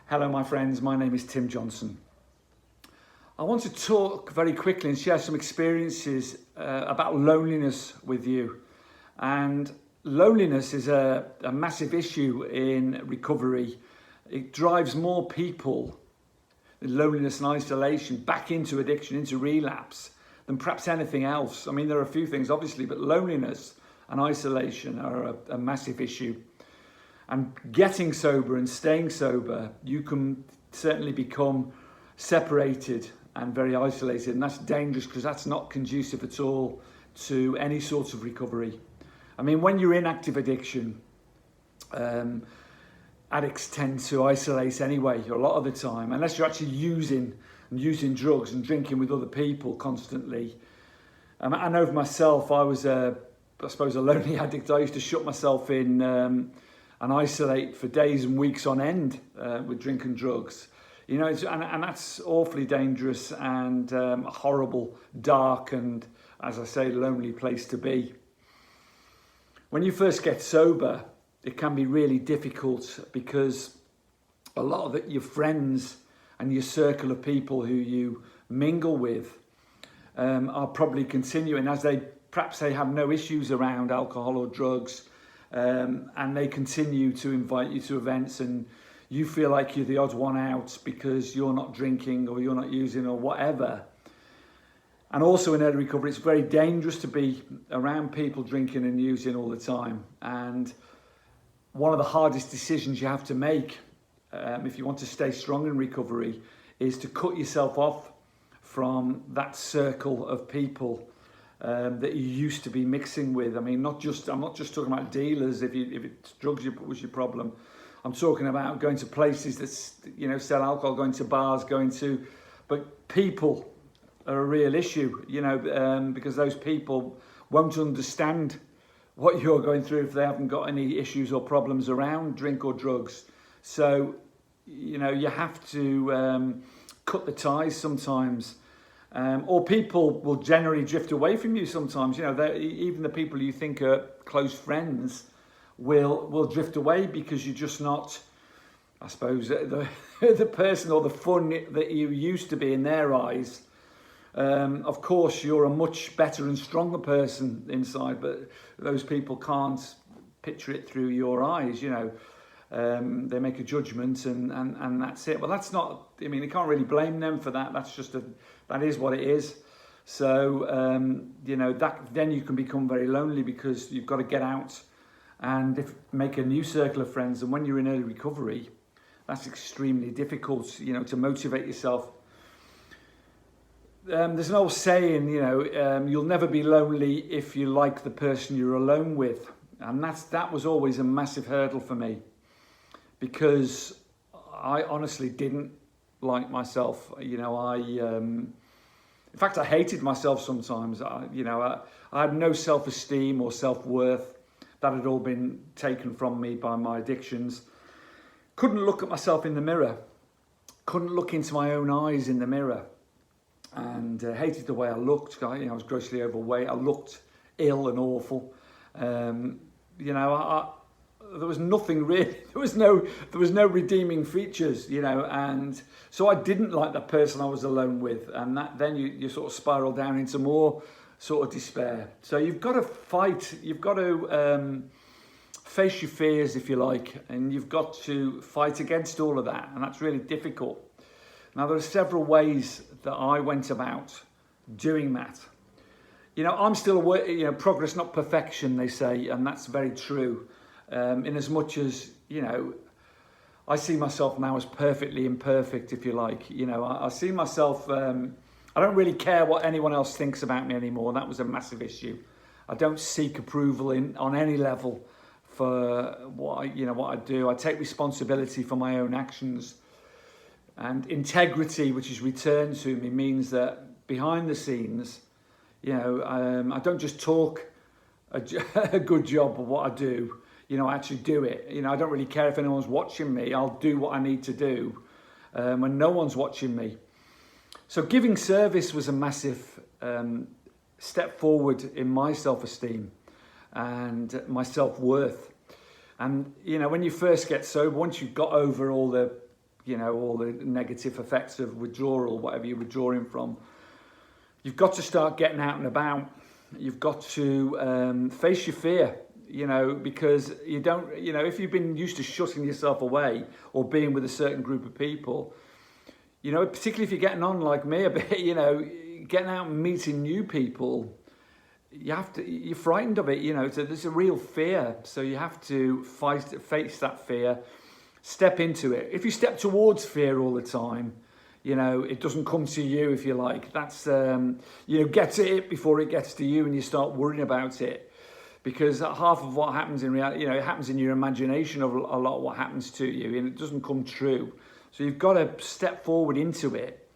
Hello my friends, my name is Tim Johnson. I want to talk very quickly and share some experiences about loneliness with you. And loneliness is a massive issue in recovery. It drives more people, loneliness and isolation, back into addiction, into relapse than perhaps anything else. I mean, there are a few things obviously, but loneliness and isolation are a massive issue. And getting sober and staying sober, you can certainly become separated and very isolated, and that's dangerous because that's not conducive at all to any sort of recovery. I mean, when you're in active addiction, addicts tend to isolate anyway, a lot of the time, unless you're actually using drugs and drinking with other people constantly. I know for myself, I was I suppose a lonely addict. I used to shut myself in and isolate for days and weeks on end with drink and drugs. You know, and that's awfully dangerous and a horrible, dark and, as I say, lonely place to be. When you first get sober, it can be really difficult because a lot of your friends and your circle of people who you mingle with are probably continuing as perhaps they have no issues around alcohol or drugs. And they continue to invite you to events and you feel like you're the odd one out because you're not drinking or you're not using or whatever. And also in early recovery, it's very dangerous to be around people drinking and using all the time. And one of the hardest decisions you have to make if you want to stay strong in recovery is to cut yourself off from that circle of people that you used to be mixing with. I mean, I'm not just talking about dealers. If it's drugs was your problem, I'm talking about going to places that sell alcohol, going to bars, but people are a real issue, because those people won't understand what you're going through if they haven't got any issues or problems around drink or drugs. So, you have to cut the ties sometimes. Or people will generally drift away from you sometimes. Even the people you think are close friends will drift away because you're just not, I suppose, the person or the fun that you used to be in their eyes. Of course, you're a much better and stronger person inside, but those people can't picture it through your eyes, They make a judgment and that's it. Well, that's not, you can't really blame them for that. That is what it is. So, then you can become very lonely because you've got to get out and make a new circle of friends. And when you're in early recovery, that's extremely difficult, to motivate yourself. There's an old saying, you'll never be lonely if you like the person you're alone with. And that was always a massive hurdle for me, because I honestly didn't like myself. In fact, I hated myself sometimes. I had no self-esteem or self-worth. That had all been taken from me by my addictions. Couldn't look at myself in the mirror. Couldn't look into my own eyes in the mirror. And hated the way I looked. I was grossly overweight. I looked ill and awful. There was nothing really. There was no redeeming features, and so I didn't like that person I was alone with, and then you sort of spiral down into more sort of despair. So you've got to fight. You've got to face your fears, if you like, and you've got to fight against all of that, and that's really difficult. Now, there are several ways that I went about doing that. I'm still progress, not perfection, they say, and that's very true. In as much as, I see myself now as perfectly imperfect, if you like. I see myself, I don't really care what anyone else thinks about me anymore. That was a massive issue. I don't seek approval on any level for what I do. I take responsibility for my own actions. And integrity, which is returned to me, means that behind the scenes, I don't just talk a good job of what I do. I actually do it. I don't really care if anyone's watching me. I'll do what I need to do when no one's watching me. So giving service was a massive step forward in my self-esteem and my self-worth. And, when you first get sober, once you've got over all the you know, all the negative effects of withdrawal, whatever you're withdrawing from. You've got to start getting out and about. You've got to face your fear, you know, because you don't, you know, if you've been used to shutting yourself away or being with a certain group of people, you know, particularly if you're getting on like me a bit, you know, getting out and meeting new people, you're frightened of it, you know, so there's a real fear. So you have to face that fear, step into it. If you step towards fear all the time, you know, it doesn't come to you, if you like. That's, you know, get to it before it gets to you and you start worrying about it. Because half of what happens in reality, you know, it happens in your imagination of a lot of what happens to you, and it doesn't come true. So you've got to step forward into it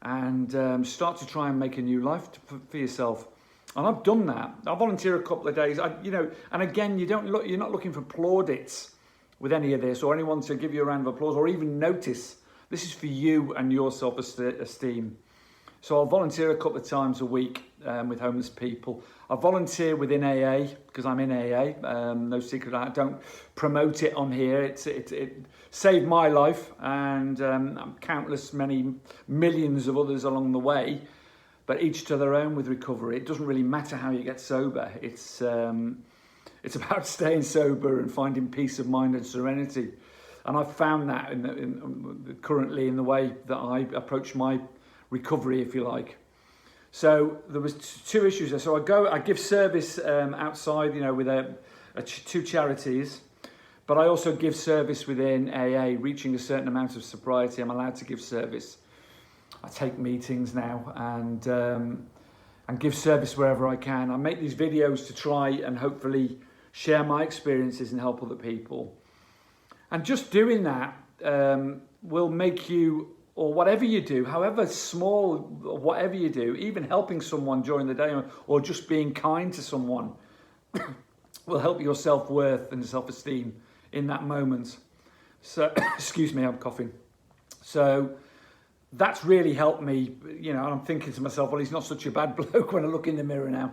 and start to try and make a new life for yourself. And I've done that. I volunteer a couple of days, you know, and again, you're not looking for plaudits with any of this or anyone to give you a round of applause or even notice. This is for you and your self-esteem. So I'll volunteer a couple of times a week with homeless people. I volunteer within AA because I'm in AA. No secret, I don't promote it on here. It saved my life and countless, many millions of others along the way. But each to their own with recovery. It doesn't really matter how you get sober. It's about staying sober and finding peace of mind and serenity. And I've found that currently in the way that I approach my recovery, if you like. So there was two issues there. So I give service outside, you know, with two charities, but I also give service within AA. Reaching a certain amount of sobriety, I'm allowed to give service. I take meetings now and give service wherever I can. I make these videos to try and hopefully share my experiences and help other people. And just doing that will make you, or whatever you do, however small, whatever you do, even helping someone during the day or just being kind to someone will help your self-worth and self-esteem in that moment. So, excuse me, I'm coughing. So that's really helped me, you know, and I'm thinking to myself, well, he's not such a bad bloke when I look in the mirror now.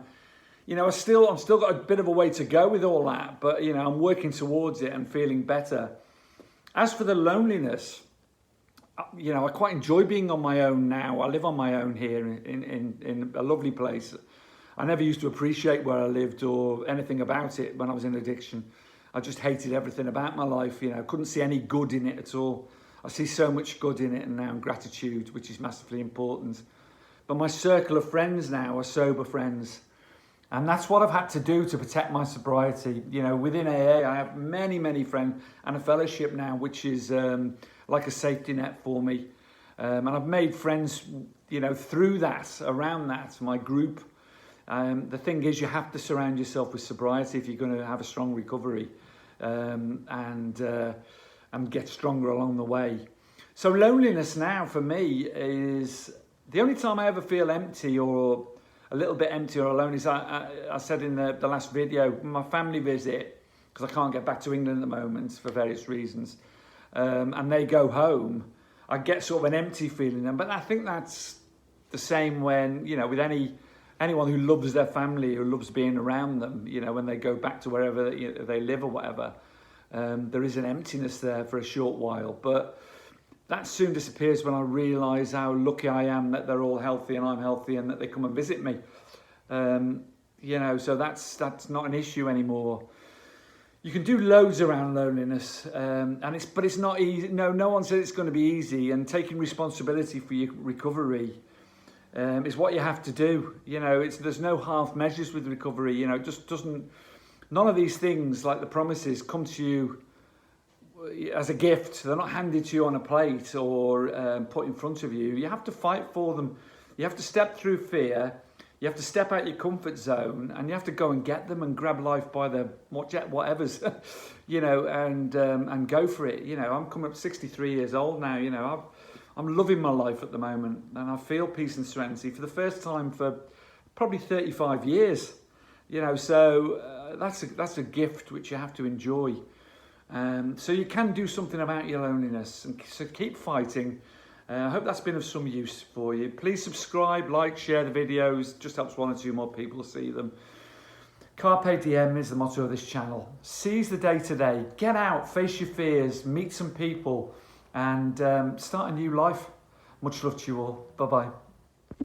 You know, I've still got a bit of a way to go with all that, but, you know, I'm working towards it and feeling better. As for the loneliness, you know, I quite enjoy being on my own now. I live on my own here in a lovely place. I never used to appreciate where I lived or anything about it when I was in addiction. I just hated everything about my life, you know, couldn't see any good in it at all. I see so much good in it and now gratitude, which is massively important. But my circle of friends now are sober friends. And that's what I've had to do to protect my sobriety. You know, within AA, I have many, many friends and a fellowship now, which is like a safety net for me. And I've made friends, you know, through that, around that, my group. The thing is, you have to surround yourself with sobriety if you're going to have a strong recovery and get stronger along the way. So loneliness now for me is the only time I ever feel empty or a little bit empty or alone is I said in the last video, my family visit, because I can't get back to England at the moment for various reasons, and they go home, I get sort of an empty feeling then. But I think that's the same when, you know, with anyone who loves their family, who loves being around them, you know, when they go back to wherever they live or whatever, there is an emptiness there for a short while. But that soon disappears when I realise how lucky I am that they're all healthy and I'm healthy and that they come and visit me. You know, so that's not an issue anymore. You can do loads around loneliness, but it's not easy. No one said it's going to be easy. And taking responsibility for your recovery is what you have to do. You know, there's no half measures with recovery. You know, it just doesn't. None of these things, like the promises, come to you as a gift. They're not handed to you on a plate or put in front of you. You have to fight for them. You have to step through fear. You have to step out your comfort zone, and you have to go and get them and grab life by the whatever's, you know, and go for it. You know, I'm coming up 63 years old now. You know, I'm loving my life at the moment, and I feel peace and serenity for the first time for probably 35 years. You know, so that's a gift which you have to enjoy. So you can do something about your loneliness, and so keep fighting. I hope that's been of some use for you. Please subscribe, like, share the videos. Just helps one or two more people see them. Carpe Diem is the motto of this channel. Seize the day today. Get out, face your fears, meet some people, and start a new life. Much love to you all. Bye bye.